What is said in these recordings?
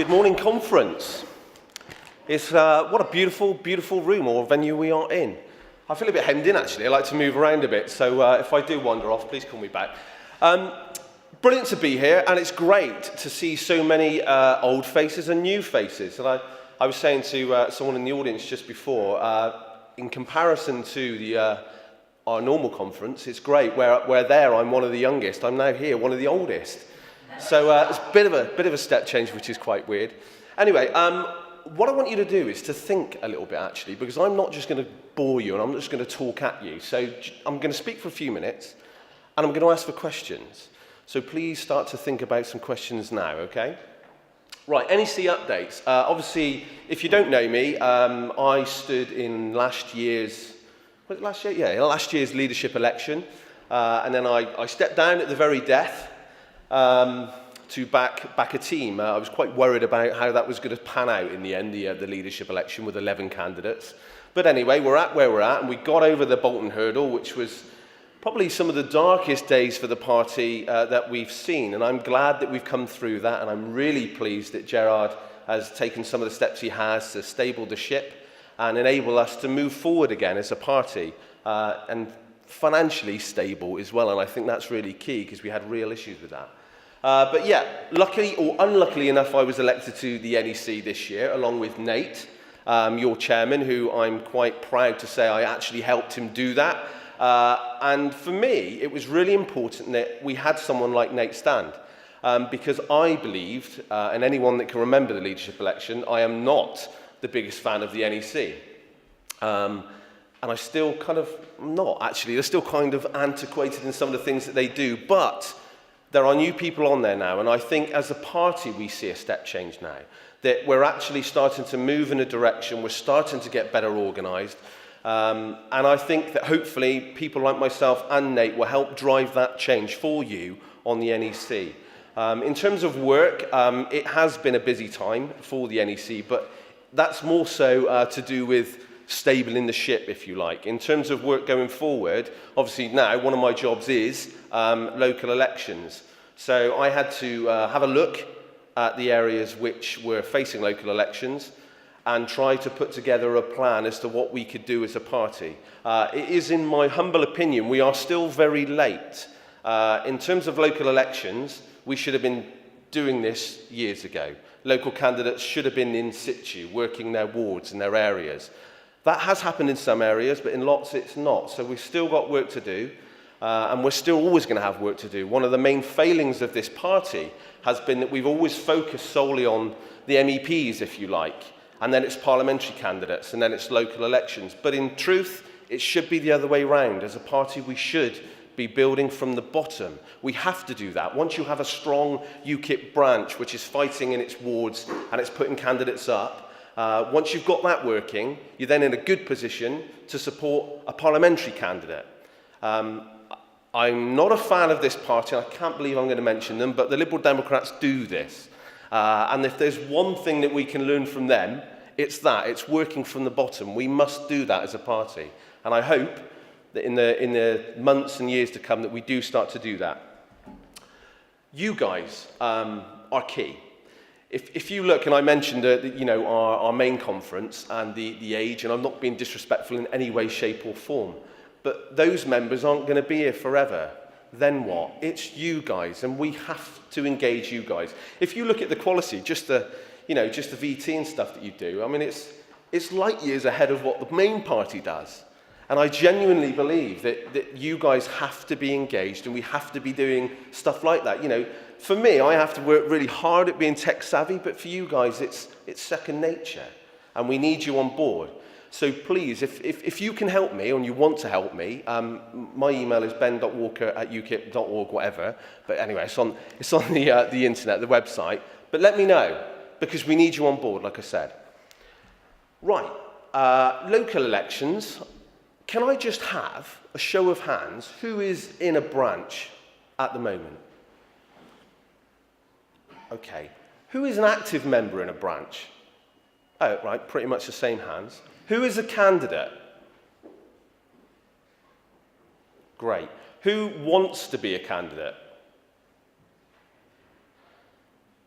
Good morning, conference. It's what a beautiful, beautiful room or venue we are in. I feel a bit hemmed in, actually. I like to move around a bit, so if I do wander off, please call me back. Brilliant to be here, and it's great to see so many old faces and new faces. And I was saying to someone in the audience just before, in comparison to our normal conference, it's great. Where there, I'm one of the youngest. I'm now here, one of the oldest. So it's a bit of a step change, which is quite weird. Anyway, what I want you to do is to think a little bit, actually, because I'm not just going to bore you and I'm not just going to talk at you. So I'm going to speak for a few minutes and I'm going to ask for questions. So please start to think about some questions now, okay? Right, NEC updates. Obviously, if you don't know me, I stood in last year's, was it last year? Yeah, last year's leadership election. And then I stepped down at the very death. To back a team. I was quite worried about how that was going to pan out in the end, the leadership election with 11 candidates. But anyway, we're at where we're at, and we got over the Bolton hurdle, which was probably some of the darkest days for the party that we've seen. And I'm glad that we've come through that, and I'm really pleased that Gerard has taken some of the steps he has to stable the ship and enable us to move forward again as a party, and financially stable as well. And I think that's really key because we had real issues with that. But yeah, luckily or unluckily enough, I was elected to the NEC this year, along with Nate, your chairman, who I'm quite proud to say I actually helped him do that. And for me, it was really important that we had someone like Nate stand, because I believed, and anyone that can remember the leadership election, I am not the biggest fan of the NEC. And I still kind of not, actually. They're still kind of antiquated in some of the things that they do, but there are new people on there now, and I think as a party we see a step change now, that we're actually starting to move in a direction, we're starting to get better organised, and I think that hopefully people like myself and Nate will help drive that change for you on the NEC. In terms of work, it has been a busy time for the NEC, but that's more so to do with stabling the ship, if you like. In terms of work going forward, obviously now one of my jobs is local elections. So I had to have a look at the areas which were facing local elections and try to put together a plan as to what we could do as a party. It is, in my humble opinion, we are still very late. In terms of local elections, we should have been doing this years ago. Local candidates should have been in situ, working their wards and their areas. That has happened in some areas, but in lots it's not. So we've still got work to do, and we're still always going to have work to do. One of the main failings of this party has been that we've always focused solely on the MEPs, if you like, and then it's parliamentary candidates, and then it's local elections. But in truth, it should be the other way round. As a party, we should be building from the bottom. We have to do that. Once you have a strong UKIP branch, which is fighting in its wards and it's putting candidates up, once you've got that working, you're then in a good position to support a parliamentary candidate. I'm not a fan of this party, and I can't believe I'm going to mention them, but the Liberal Democrats do this. And if there's one thing that we can learn from them, it's that. It's working from the bottom. We must do that as a party. And I hope that in the months and years to come that we do start to do that. You guys are key. If you look, and I mentioned our main conference and the age, and I'm not being disrespectful in any way, shape or form, but those members aren't going to be here forever. Then what? It's you guys, and we have to engage you guys. If you look at the quality, just the VT and stuff that you do, I mean, it's light years ahead of what the main party does. And I genuinely believe that you guys have to be engaged, and we have to be doing stuff like that. For me, I have to work really hard at being tech savvy, but for you guys, it's second nature, and we need you on board. So please, if you can help me, and you want to help me, my email is ben.walker@ukip.org, whatever. But anyway, it's on the internet, the website. But let me know, because we need you on board, like I said. Right, local elections. Can I just have a show of hands? Who is in a branch at the moment? Okay. Who is an active member in a branch? Oh, right, pretty much the same hands. Who is a candidate? Great. Who wants to be a candidate?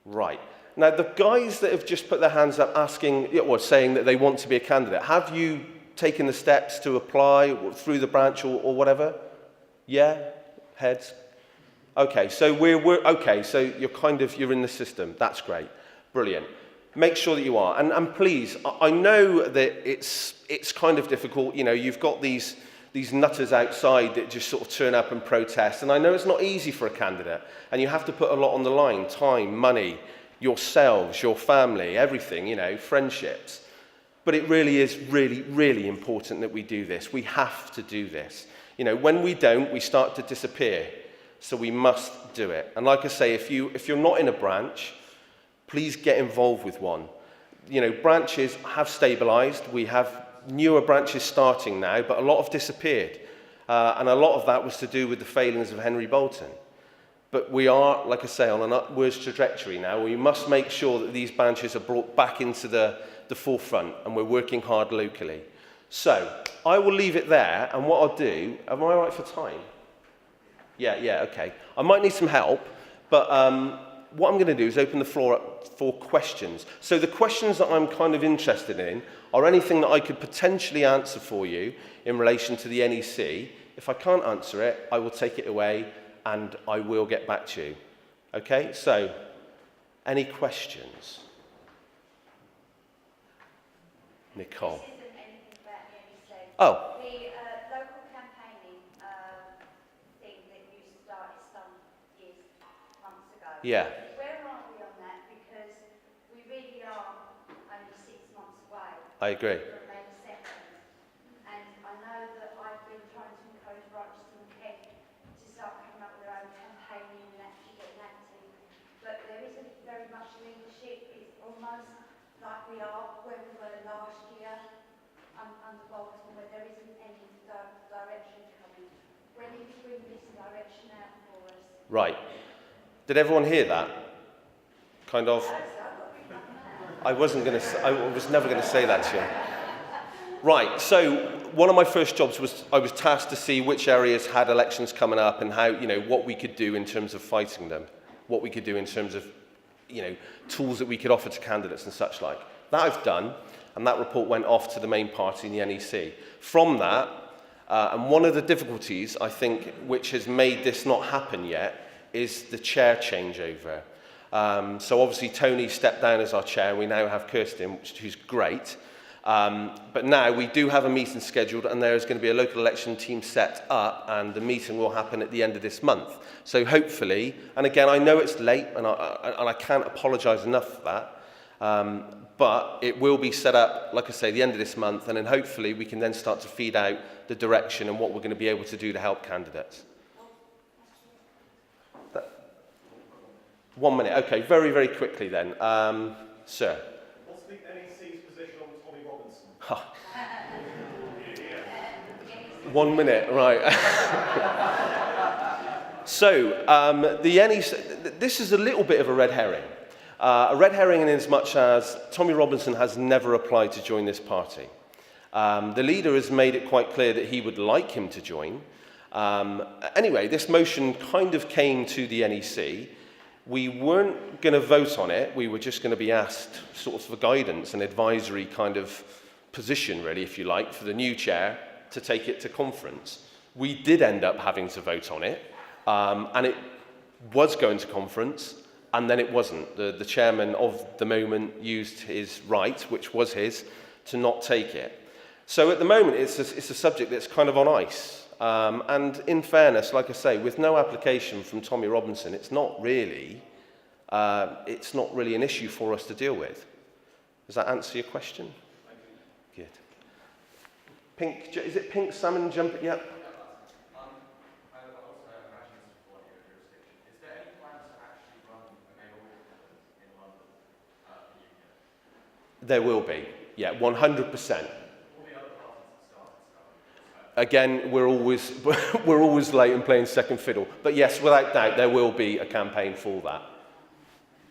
Right. Now, the guys that have just put their hands up asking, or saying that they want to be a candidate, have you taken the steps to apply through the branch or whatever? Yeah? Heads? Okay, so okay, so you're in the system. That's great. Brilliant. Make sure that you are. And please, I know that it's kind of difficult. You know, you've got these nutters outside that just sort of turn up and protest. And I know it's not easy for a candidate. And you have to put a lot on the line: time, money, yourselves, your family, everything, you know, friendships. But it really is really important that we do this. We have to do this. You know, when we don't, we start to disappear. So we must do it. And like I say, if you're not in a branch, please get involved with one. You know, branches have stabilised. We have newer branches starting now, but a lot have disappeared. And a lot of that was to do with the failings of Henry Bolton. But we are, like I say, on an upwards trajectory now. We must make sure that these branches are brought back into the forefront, and we're working hard locally. So I will leave it there, and what I'll do, am I all right for time? Yeah, okay. I might need some help, but what I'm going to do is open the floor up for questions. So the questions that I'm kind of interested in are anything that I could potentially answer for you in relation to the NEC. If I can't answer it, I will take it away and I will get back to you. Okay, so any questions? Nicole. This isn't anything about the NEC. Oh. The local campaigning thing that you started some months ago. Yeah. Where are we on that? Because we really are only 6 months away. I agree. From May the 2nd. And I know that I've been trying to encourage Rochester and Kent to start coming up with their own campaigning and actually getting active. But there isn't very much leadership. It's almost like we are where we were last year under Bolton, where there isn't any direction coming. When you bring this direction out for us? Right. Did everyone hear that? Kind of. I was never going to say that to you. Right. So one of my first jobs was I was tasked to see which areas had elections coming up and how, you know, what we could do in terms of fighting them, what we could do in terms of, you know, tools that we could offer to candidates and such like. That I've done, and that report went off to the main party in the NEC. From that, and one of the difficulties, I think, which has made this not happen yet, is the chair changeover. So obviously Tony stepped down as our chair, and we now have Kirsten, who's great. But now we do have a meeting scheduled, and there is going to be a local election team set up, and the meeting will happen at the end of this month. So hopefully, and again, I know it's late, and I can't apologise enough for that, but it will be set up, like I say, the end of this month, and then hopefully we can then start to feed out the direction and what we're going to be able to do to help candidates. 1 minute, okay, very quickly then. Sir. What's the NEC's position on Tommy Robinson? 1 minute, right. So, the NEC, this is a little bit of a red herring. A red herring in as much as Tommy Robinson has never applied to join this party. The leader has made it quite clear that he would like him to join. Anyway, this motion kind of came to the NEC. We weren't going to vote on it. We were just going to be asked sort of for guidance, an advisory kind of position, really, if you like, for the new chair to take it to conference. We did end up having to vote on it, and it was going to conference, and then it wasn't. The chairman of the moment used his right, which was his, to not take it. So at the moment, it's a subject that's kind of on ice. And in fairness, like I say, with no application from Tommy Robinson, it's not really an issue for us to deal with. Does that answer your question? Good. Pink, is it pink salmon jumper? Yep. I also have questions for your jurisdiction. Is there any plans to actually run a mayoral in London in the UK? There will be, yeah, 100%. Again, we're always late and playing second fiddle. But yes, without doubt, there will be a campaign for that.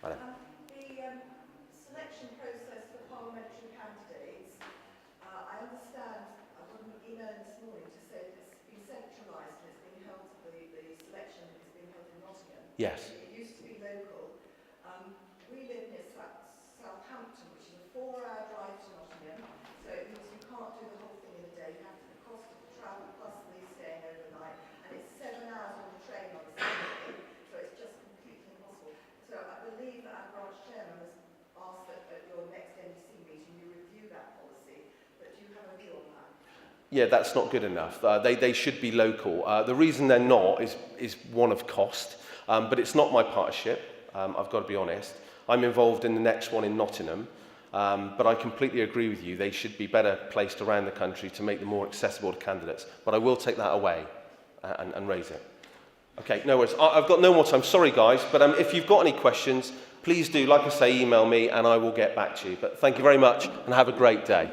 The selection process for parliamentary candidates, I understand, I got an email this morning to say that it's been centralised and it's being held, the selection is being held in Nottingham. Yes. It used to be local. We live near yeah, that's not good enough. They should be local. The reason they're not is one of cost, but it's not my partnership, I've got to be honest. I'm involved in the next one in Nottingham, but I completely agree with you. They should be better placed around the country to make them more accessible to candidates. But I will take that away and raise it. Okay, no worries. I've got no more time. Sorry, guys, but if you've got any questions, please do, like I say, email me and I will get back to you. But thank you very much and have a great day.